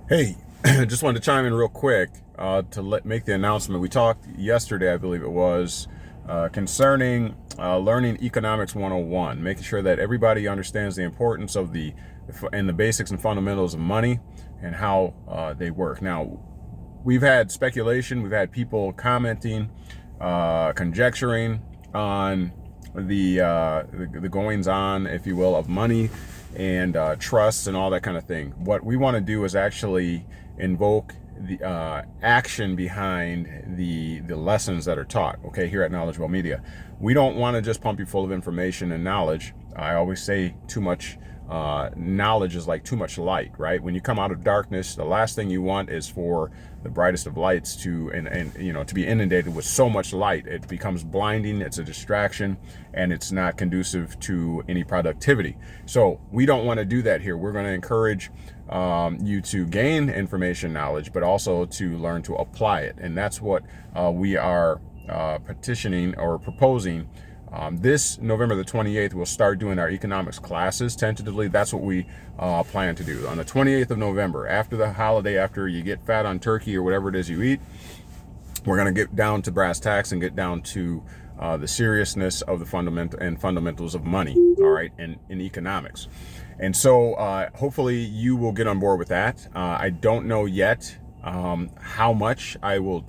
Hey, just wanted to chime in real quick to make the announcement. We talked yesterday, I believe it was, concerning learning economics 101, making sure that everybody understands the importance of the basics and fundamentals of money and how they work. Now, we've had speculation, we've had people commenting, conjecturing on the goings on, if you will, of money and trusts and all that kind of thing. What we want to do is actually invoke the action behind the lessons that are taught. Okay, here at KnowledgeWell Media, we don't want to just pump you full of information and knowledge. I always say too much knowledge is like too much light, right? When you come out of darkness, the last thing you want is for the brightest of lights to be inundated with so much light. It becomes blinding, it's a distraction, and it's not conducive to any productivity. So we don't want to do that here. We're going to encourage you to gain information knowledge, but also to learn to apply it. And that's what we are petitioning or proposing. This November the 28th, we'll start doing our economics classes tentatively. That's what we plan to do. On the 28th of November, after the holiday, after you get fat on turkey or whatever it is you eat, we're going to get down to brass tacks and get down to the seriousness of the fundamentals of money, all right, and in economics. And so hopefully you will get on board with that. I don't know yet how much I will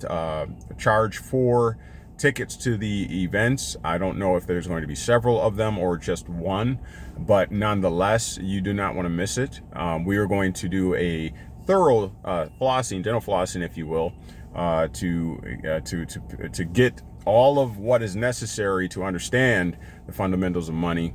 charge for tickets to the events. I don't know if there's going to be several of them or just one, but nonetheless, you do not want to miss it. We are going to do a thorough dental flossing, if you will, to get all of what is necessary to understand the fundamentals of money,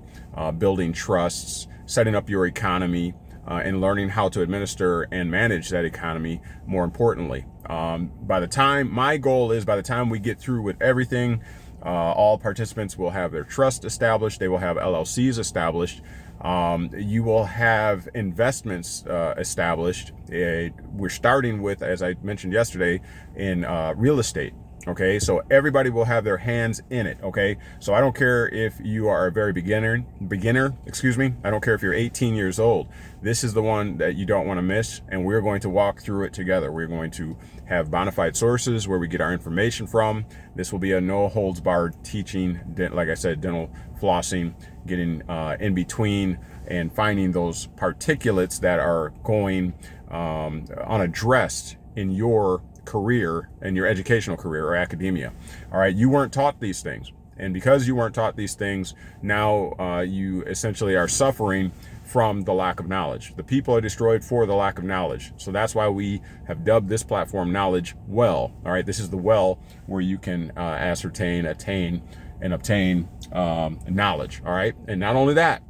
building trusts, setting up your economy, and learning how to administer and manage that economy, more importantly. My goal is by the time we get through with everything, all participants will have their trust established. They will have LLCs established. You will have investments established. We're starting with, as I mentioned yesterday, in real estate. Okay, so everybody will have their hands in it. Okay, so I don't care if you are a very beginner, I don't care if you're 18 years old. This is the one that you don't want to miss, and we're going to walk through it together. We're going to have bona fide sources where we get our information from. This will be a no holds barred teaching, like I said, dental flossing, getting in between and finding those particulates that are going unaddressed in your career and your educational career or academia. All right, you weren't taught these things, and because you weren't taught these things, now you essentially are suffering from the lack of knowledge. The people are destroyed for the lack of knowledge. So that's why we have dubbed this platform KnowledgeWell. All right, this is the well where you can ascertain, attain, and obtain knowledge. All right, and not only that,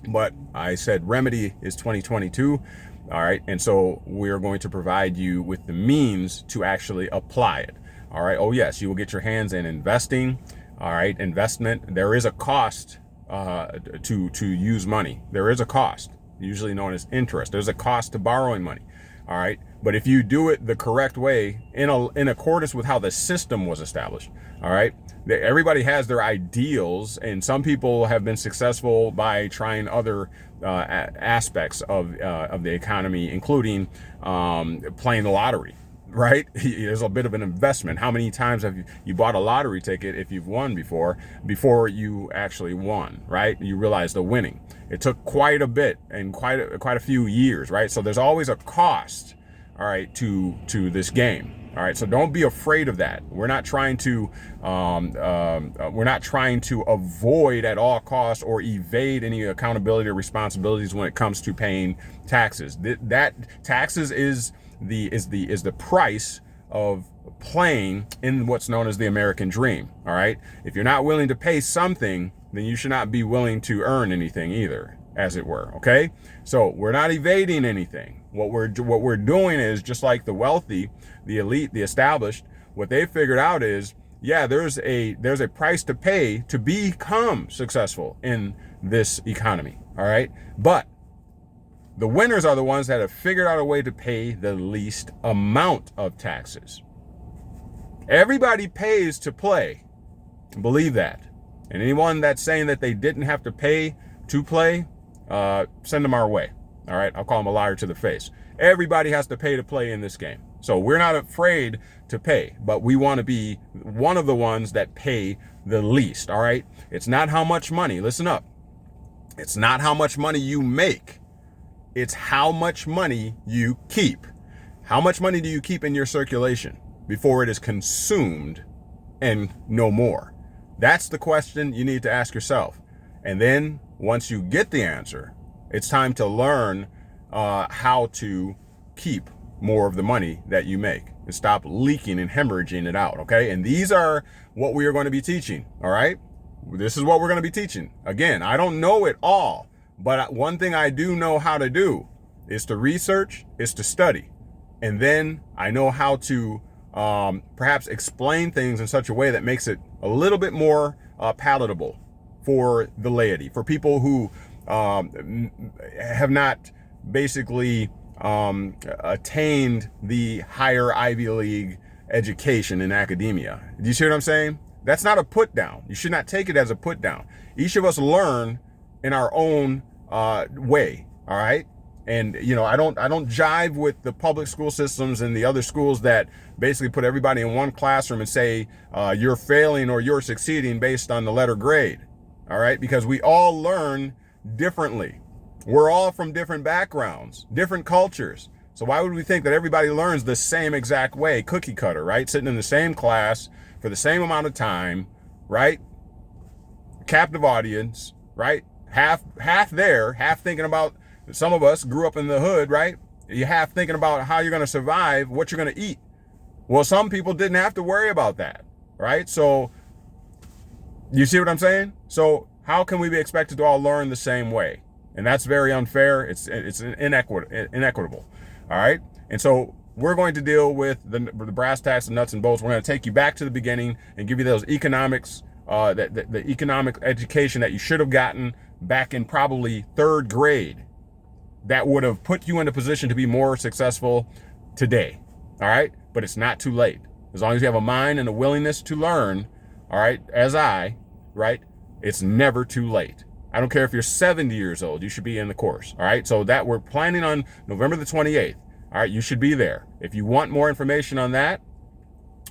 but I said remedy is 2022. All right, and so we're going to provide you with the means to actually apply it. All right, oh yes, you will get your hands in investing. All right, investment. There is a cost to use money. There is a cost, usually known as interest. There's a cost to borrowing money. All right, but if you do it the correct way, in accordance with how the system was established, all right, everybody has their ideals, and some people have been successful by trying other aspects of the economy, including playing the lottery. Right? There's a bit of an investment. How many times have you bought a lottery ticket if you've won before you actually won, right? You realize the winning. It took quite a bit and quite a few years, right? So there's always a cost, all right, to this game. All right, so don't be afraid of that. We're not trying to avoid at all costs or evade any accountability or responsibilities when it comes to paying taxes. That taxes is the price of playing in what's known as the American dream. All right, if you're not willing to pay something, then you should not be willing to earn anything either, as it were. Okay, so we're not evading anything. What we're doing is just like the wealthy, the elite, the established. What they figured out is, yeah, there's a price to pay to become successful in this economy. All right, but the winners are the ones that have figured out a way to pay the least amount of taxes. Everybody pays to play. Believe that. And anyone that's saying that they didn't have to pay to play, send them our way. All right, I'll call them a liar to the face. Everybody has to pay to play in this game. So we're not afraid to pay, but we want to be one of the ones that pay the least, all right? It's not how much money, listen up. It's not how much money you make. It's how much money you keep. How much money do you keep in your circulation before it is consumed and no more? That's the question you need to ask yourself. And then once you get the answer, it's time to learn how to keep more of the money that you make and stop leaking and hemorrhaging it out, okay? And these are what we are going to be teaching, all right? This is what we're going to be teaching. Again, I don't know it all, but one thing I do know how to do is to research, is to study. And then I know how to perhaps explain things in such a way that makes it a little bit more palatable for the laity, for people who have not basically attained the higher Ivy League education in academia. Do you see what I'm saying? That's not a put down. You should not take it as a put down. Each of us learn in our own way. All right. And, you know, I don't jive with the public school systems and the other schools that basically put everybody in one classroom and say you're failing or you're succeeding based on the letter grade. All right. Because we all learn differently. We're all from different backgrounds, different cultures. So why would we think that everybody learns the same exact way, cookie cutter, right? Sitting in the same class for the same amount of time, right? Captive audience, right? Half there, half thinking about, some of us grew up in the hood, right? You half thinking about how you're going to survive, what you're going to eat. Well, some people didn't have to worry about that, right? So you see what I'm saying? So how can we be expected to all learn the same way? And that's very unfair. It's inequitable. All right. And so we're going to deal with the brass tacks and nuts and bolts. We're going to take you back to the beginning and give you those economics, the economic education that you should have gotten back in probably third grade that would have put you in a position to be more successful today. All right. But it's not too late. As long as you have a mind and a willingness to learn. All right. Right. It's never too late. I don't care if you're 70 years old, you should be in the course. All right. So that we're planning on November the 28th. All right. You should be there. If you want more information on that,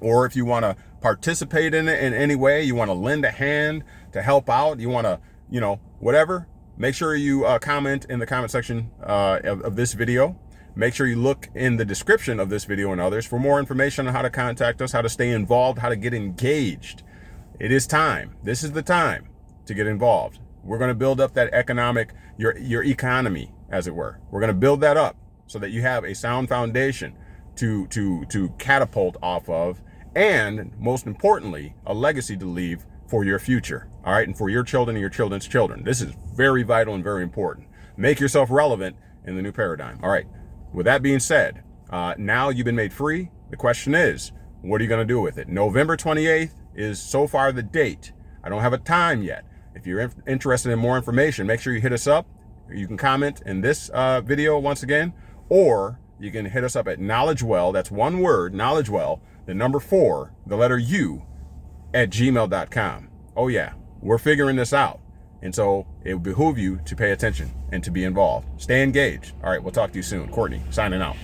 or if you want to participate in it in any way, you want to lend a hand to help out, you want to, you know, whatever, make sure you comment in the comment section of this video. Make sure you look in the description of this video and others for more information on how to contact us, how to stay involved, how to get engaged. It is time. This is the time to get involved. We're going to build up that economic, your economy, as it were. We're going to build that up so that you have a sound foundation to catapult off of, and most importantly, a legacy to leave for your future. All right. And for your children and your children's children. This is very vital and very important. Make yourself relevant in the new paradigm. All right. With that being said, now you've been made free. The question is, what are you going to do with it? November 28th is so far the date. I don't have a time yet. If you're interested in more information, make sure you hit us up. You can comment in this video once again, or you can hit us up at KnowledgeWell. That's one word, KnowledgeWell, the number 4, the letter U, at gmail.com. Oh yeah, we're figuring this out. And so it would behoove you to pay attention and to be involved. Stay engaged. All right, we'll talk to you soon. Courtney, signing out.